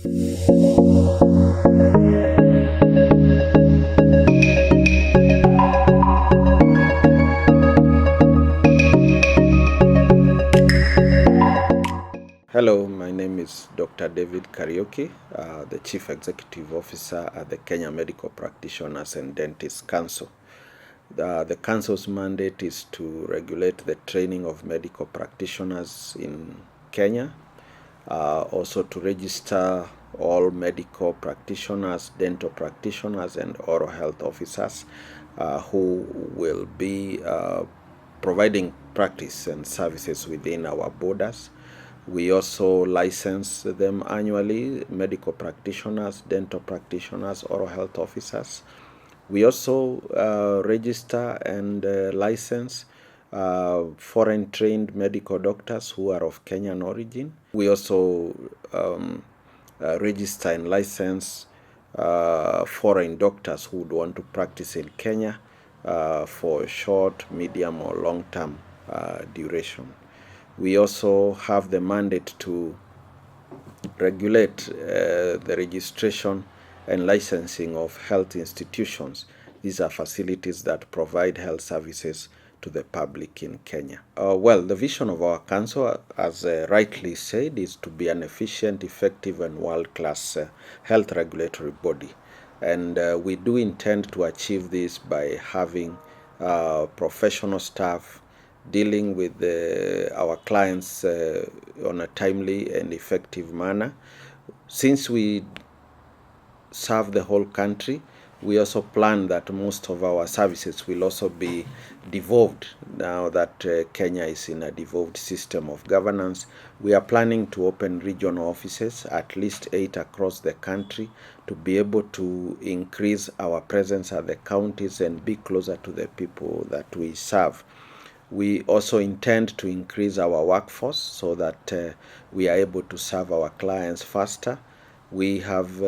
Hello, my name is Dr. David Kariuki, the Chief Executive Officer at the Kenya Medical Practitioners and Dentists Council. The Council's mandate is to regulate the training of medical practitioners in Kenya, also to register all medical practitioners, dental practitioners, and oral health officers who will be providing practice and services within our borders. We also license them annually, medical practitioners, dental practitioners, oral health officers. We also register and license foreign trained medical doctors who are of Kenyan origin. We also register and license foreign doctors who would want to practice in Kenya for short, medium, or long-term duration. We also have the mandate to regulate the registration and licensing of health institutions. These are facilities that provide health services to the public in Kenya. Well, the vision of our council, as rightly said, is to be an efficient, effective, and world-class health regulatory body. And we do intend to achieve this by having professional staff dealing with our clients on a timely and effective manner. Since we serve the whole country, we also plan that most of our services will also be devolved. Now that Kenya is in a devolved system of governance, we are planning to open regional offices, at least 8 across the country, to be able to increase our presence at the counties and be closer to the people that we serve. We also intend to increase our workforce so that we are able to serve our clients faster. We have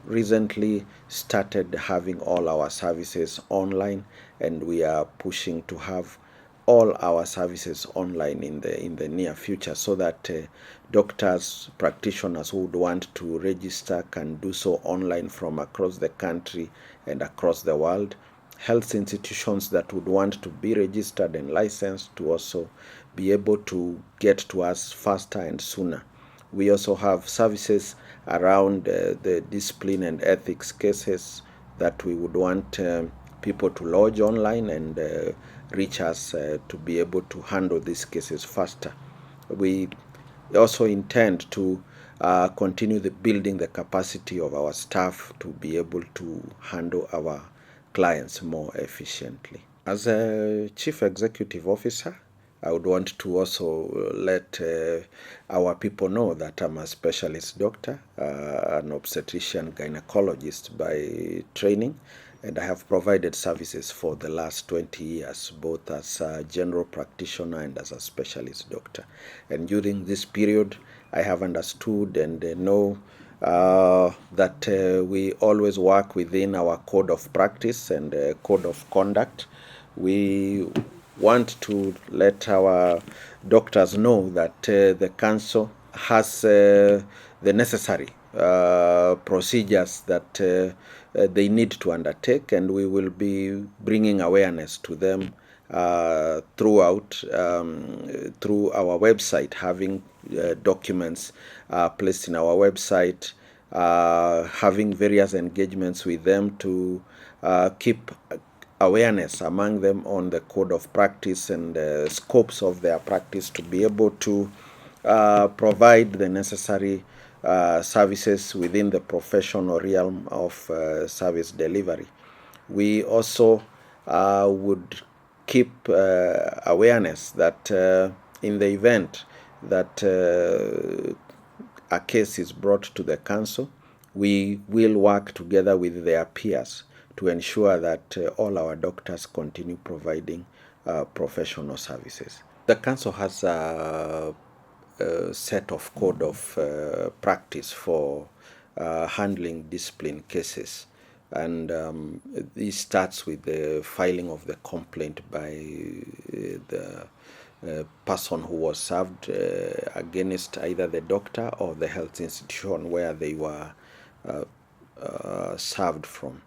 recently started having all our services online, and we are pushing to have all our services online in the near future, so that doctors, practitioners who would want to register can do so online from across the country and across the world. Health institutions that would want to be registered and licensed to also be able to get to us faster and sooner. We also have services around the discipline and ethics cases that we would want people to lodge online and reach us to be able to handle these cases faster. We also intend to continue building the capacity of our staff to be able to handle our clients more efficiently. As a Chief Executive Officer, I would want to also let our people know that I'm a specialist doctor, an obstetrician gynecologist by training, and I have provided services for the last 20 years, both as a general practitioner and as a specialist doctor. And during this period, I have understood and know that we always work within our code of practice and code of conduct. We want to let our doctors know that the council has the necessary procedures that they need to undertake, and we will be bringing awareness to them throughout through our website, having documents placed in our website, having various engagements with them to keep awareness among them on the code of practice and scopes of their practice, to be able to provide the necessary services within the professional realm of service delivery. We also would keep awareness that in the event that a case is brought to the council, we will work together with their peers to ensure that all our doctors continue providing professional services. The council has a set of code of practice for handling discipline cases, and this starts with the filing of the complaint by the person who was served against either the doctor or the health institution where they were served from.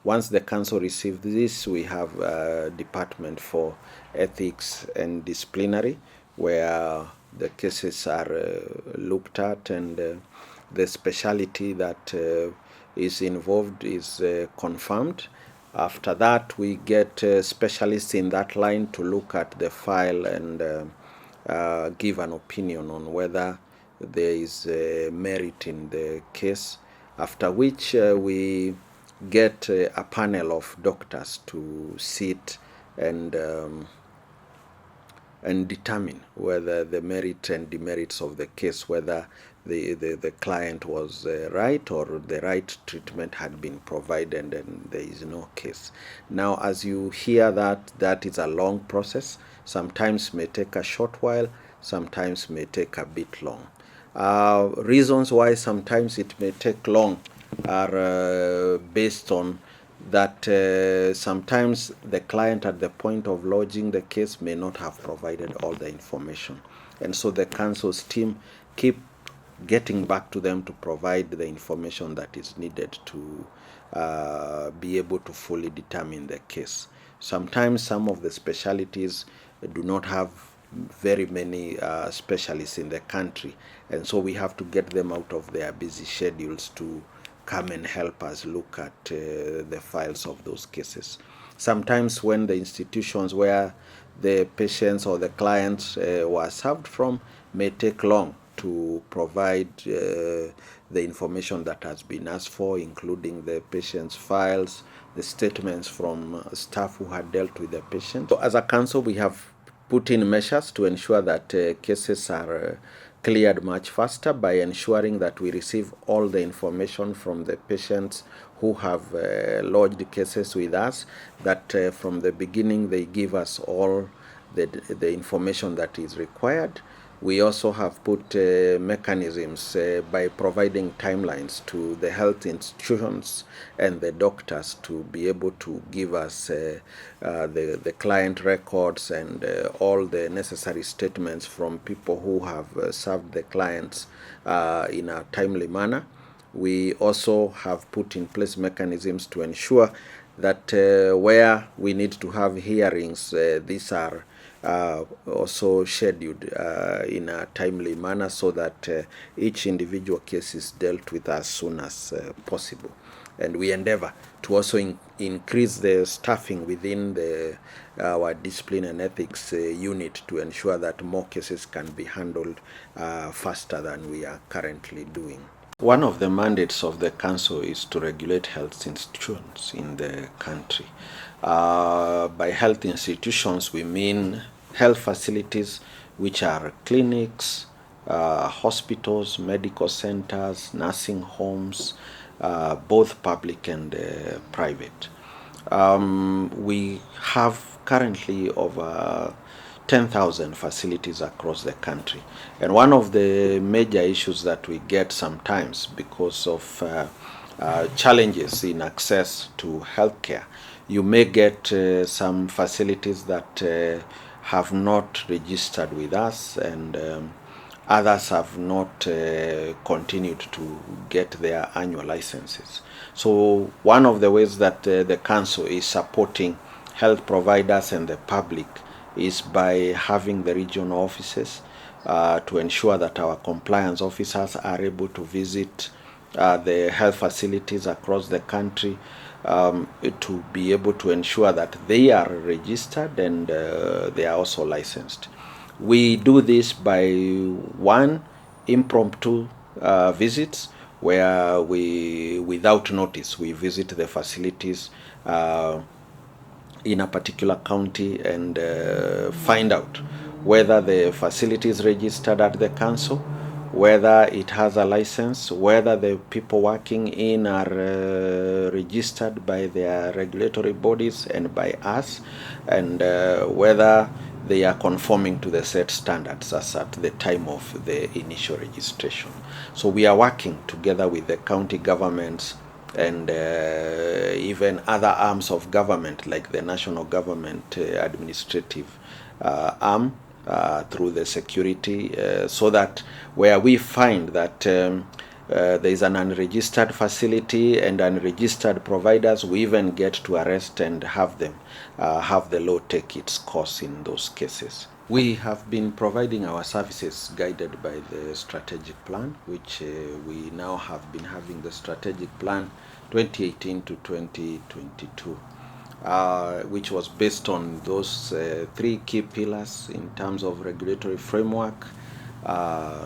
Once the council received this, we have a department for ethics and disciplinary, where the cases are looked at, and the speciality that is involved is confirmed. After that, we get specialists in that line to look at the file and give an opinion on whether there is merit in the case, after which we get a panel of doctors to sit and determine whether the merit and demerits of the case, whether the client was right or the right treatment had been provided and there is no case. Now, as you hear that is a long process. Sometimes may take a short while, sometimes may take a bit long. Reasons why sometimes it may take long are based on that sometimes the client at the point of lodging the case may not have provided all the information. And so the council's team keep getting back to them to provide the information that is needed to be able to fully determine the case. Sometimes some of the specialties do not have very many specialists in the country, and so we have to get them out of their busy schedules to come and help us look at the files of those cases. Sometimes when the institutions where the patients or the clients were served from may take long to provide the information that has been asked for, including the patient's files, the statements from staff who had dealt with the patient. So as a council, we have put in measures to ensure that cases are cleared much faster by ensuring that we receive all the information from the patients who have lodged cases with us, that from the beginning they give us all the information that is required. We also have put mechanisms by providing timelines to the health institutions and the doctors to be able to give us the client records and all the necessary statements from people who have served the clients in a timely manner. We also have put in place mechanisms to ensure that where we need to have hearings, these are also scheduled in a timely manner so that each individual case is dealt with as soon as possible. And we endeavor to also increase the staffing within our discipline and ethics unit to ensure that more cases can be handled faster than we are currently doing. One of the mandates of the council is to regulate health institutions in the country. By health institutions, we mean health facilities which are clinics, hospitals, medical centers, nursing homes, both public and private. We have currently over 10,000 facilities across the country. And one of the major issues that we get sometimes because of challenges in access to healthcare, you may get some facilities that have not registered with us, and others have not continued to get their annual licenses. So one of the ways that the council is supporting health providers and the public is by having the regional offices to ensure that our compliance officers are able to visit the health facilities across the country to be able to ensure that they are registered and they are also licensed. We do this by one, impromptu visits where we, without notice, we visit the facilities in a particular county and find out whether the facility is registered at the council, whether it has a license, whether the people working in are registered by their regulatory bodies and by us, and whether they are conforming to the set standards as at the time of the initial registration. So we are working together with the county governments and even other arms of government like the national government administrative arm through the security, so that where we find that there is an unregistered facility and unregistered providers, we even get to arrest and have them have the law take its course in those cases. We have been providing our services guided by the strategic plan, which we now have been having the strategic plan 2018 to 2022. Which was based on those three key pillars in terms of regulatory framework,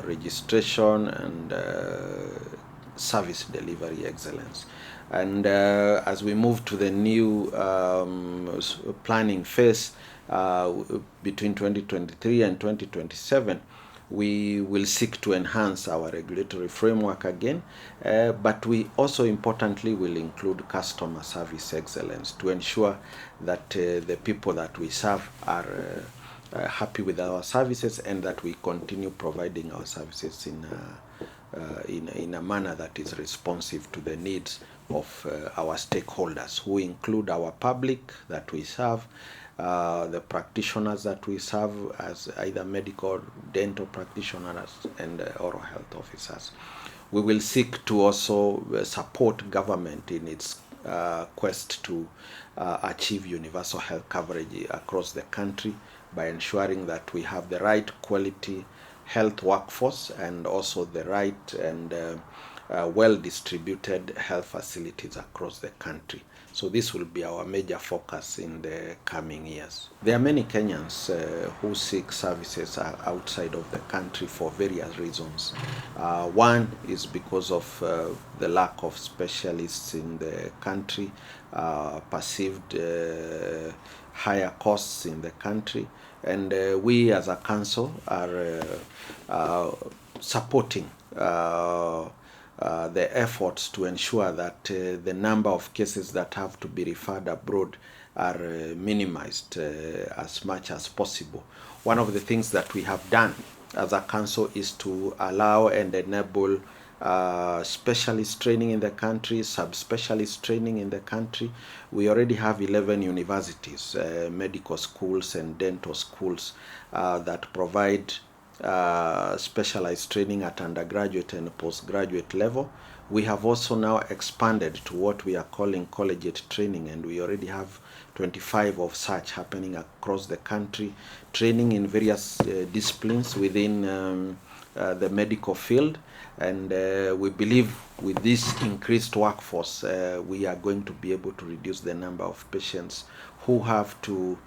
registration, and service delivery excellence. And as we move to the new planning phase between 2023 and 2027, we will seek to enhance our regulatory framework again, but we also importantly will include customer service excellence to ensure that the people that we serve are happy with our services, and that we continue providing our services in a manner that is responsive to the needs of our stakeholders, who include our public that we serve, the practitioners that we serve as either medical, dental practitioners, and oral health officers. We will seek to also support government in its quest to achieve universal health coverage across the country by ensuring that we have the right quality health workforce and also the right and well-distributed health facilities across the country. So this will be our major focus in the coming years. There are many Kenyans who seek services outside of the country for various reasons. One is because of the lack of specialists in the country, perceived higher costs in the country, and we as a council are supporting the efforts to ensure that the number of cases that have to be referred abroad are minimized as much as possible. One of the things that we have done as a council is to allow and enable specialist training in the country, subspecialist training in the country. We already have 11 universities, medical schools and dental schools that provide specialized training at undergraduate and postgraduate level. We have also now expanded to what we are calling collegiate training, and we already have 25 of such happening across the country, training in various disciplines within the medical field. And we believe with this increased workforce, we are going to be able to reduce the number of patients who have to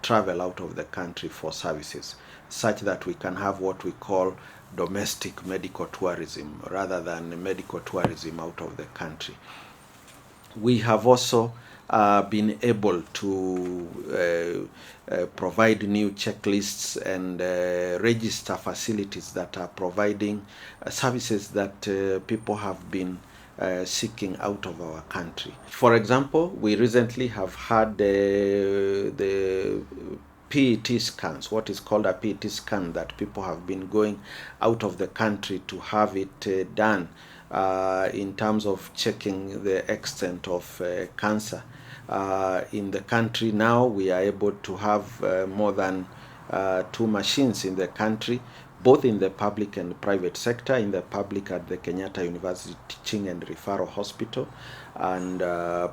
travel out of the country for services, such that we can have what we call domestic medical tourism rather than medical tourism out of the country. We have also been able to provide new checklists and register facilities that are providing services that people have been seeking out of our country. For example, we recently have had the PET scans, what is called a PET scan, that people have been going out of the country to have it done in terms of checking the extent of cancer. In the country now, we are able to have more than 2 machines in the country, both in the public and private sector. In the public at the Kenyatta University Teaching and Referral Hospital, and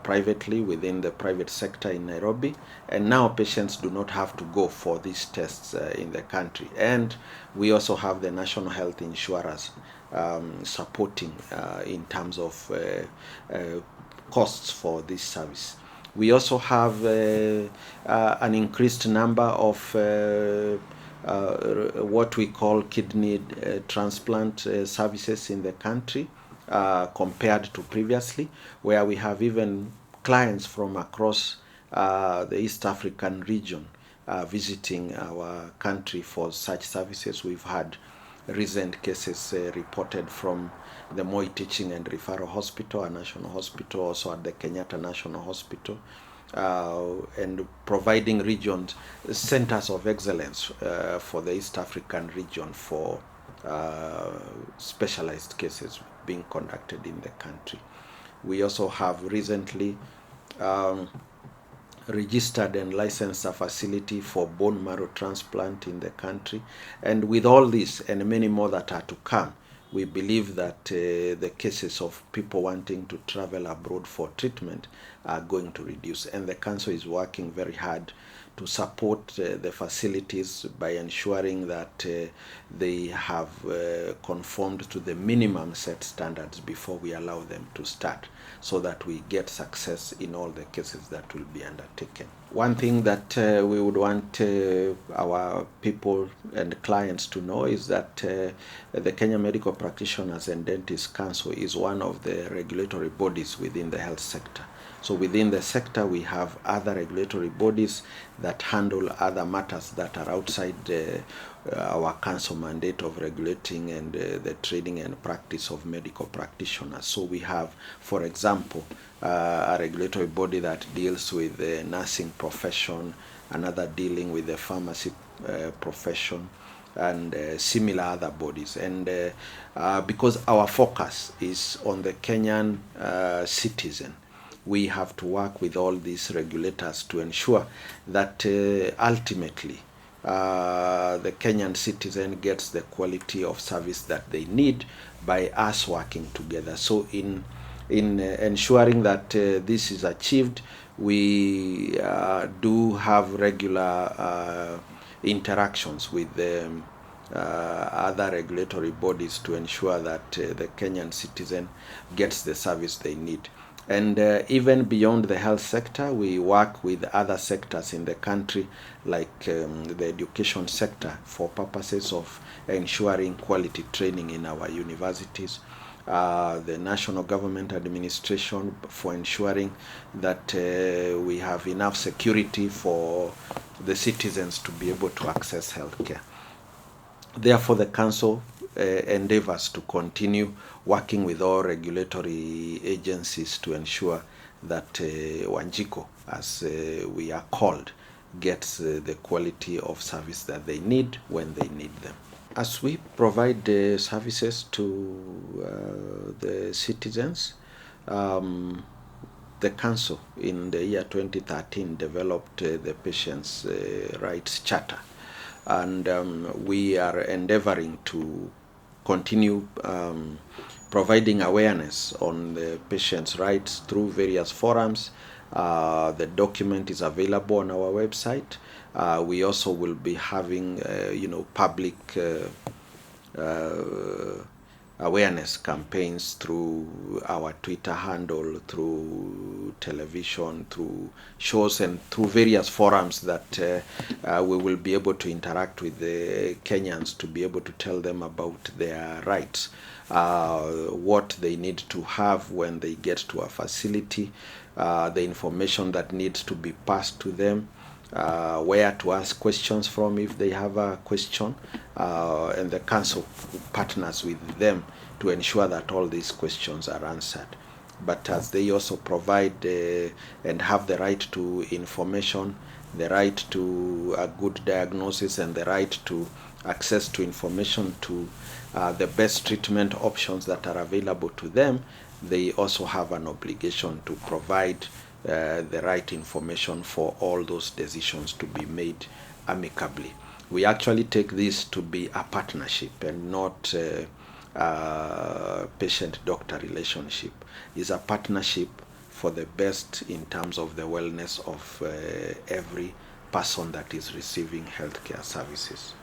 privately within the private sector in Nairobi. And now patients do not have to go for these tests in the country. And we also have the national health insurers supporting in terms of costs for this service. We also have an increased number of what we call kidney transplant services in the country compared to previously, where we have even clients from across the East African region visiting our country for such services. We've had recent cases reported from the Moi Teaching and Referral Hospital, a national hospital, also at the Kenyatta National Hospital, and providing regions centers of excellence for the East African region for specialized cases being conducted in the country. We also have recently registered and licensed a facility for bone marrow transplant in the country. And with all this and many more that are to come, we believe that the cases of people wanting to travel abroad for treatment are going to reduce. And the council is working very hard to support the facilities by ensuring that they have conformed to the minimum set standards before we allow them to start, so that we get success in all the cases that will be undertaken. One thing that we would want our people and clients to know is that the Kenya Medical Practitioners and Dentists Council is one of the regulatory bodies within the health sector. So within the sector, we have other regulatory bodies that handle other matters that are outside our council mandate of regulating and the training and practice of medical practitioners. So we have, for example, a regulatory body that deals with the nursing profession, another dealing with the pharmacy profession, and similar other bodies. And because our focus is on the Kenyan citizen, we have to work with all these regulators to ensure that ultimately the Kenyan citizen gets the quality of service that they need by us working together. So in ensuring that this is achieved, we do have regular interactions with other regulatory bodies to ensure that the Kenyan citizen gets the service they need. And even beyond the health sector, we work with other sectors in the country, like the education sector, for purposes of ensuring quality training in our universities. The national government administration, for ensuring that we have enough security for the citizens to be able to access healthcare. Therefore, the council endeavors to continue working with all regulatory agencies to ensure that Wanjiko, as we are called, gets the quality of service that they need when they need them. As we provide services to the citizens, the council in the year 2013 developed the Patients' Rights Charter, and we are endeavoring to continue providing awareness on the patient's rights through various forums. The document is available on our website. We also will be having, public awareness campaigns through our Twitter handle, through television, through shows, and through various forums that we will be able to interact with the Kenyans to be able to tell them about their rights, what they need to have when they get to a facility, the information that needs to be passed to them, where to ask questions from if they have a question, and the council partners with them to ensure that all these questions are answered. But as they also provide and have the right to information, the right to a good diagnosis, and the right to access to information to the best treatment options that are available to them, they also have an obligation to provide the right information for all those decisions to be made amicably. We actually take this to be a partnership and not a patient-doctor relationship. It's a partnership for the best in terms of the wellness of every person that is receiving healthcare services.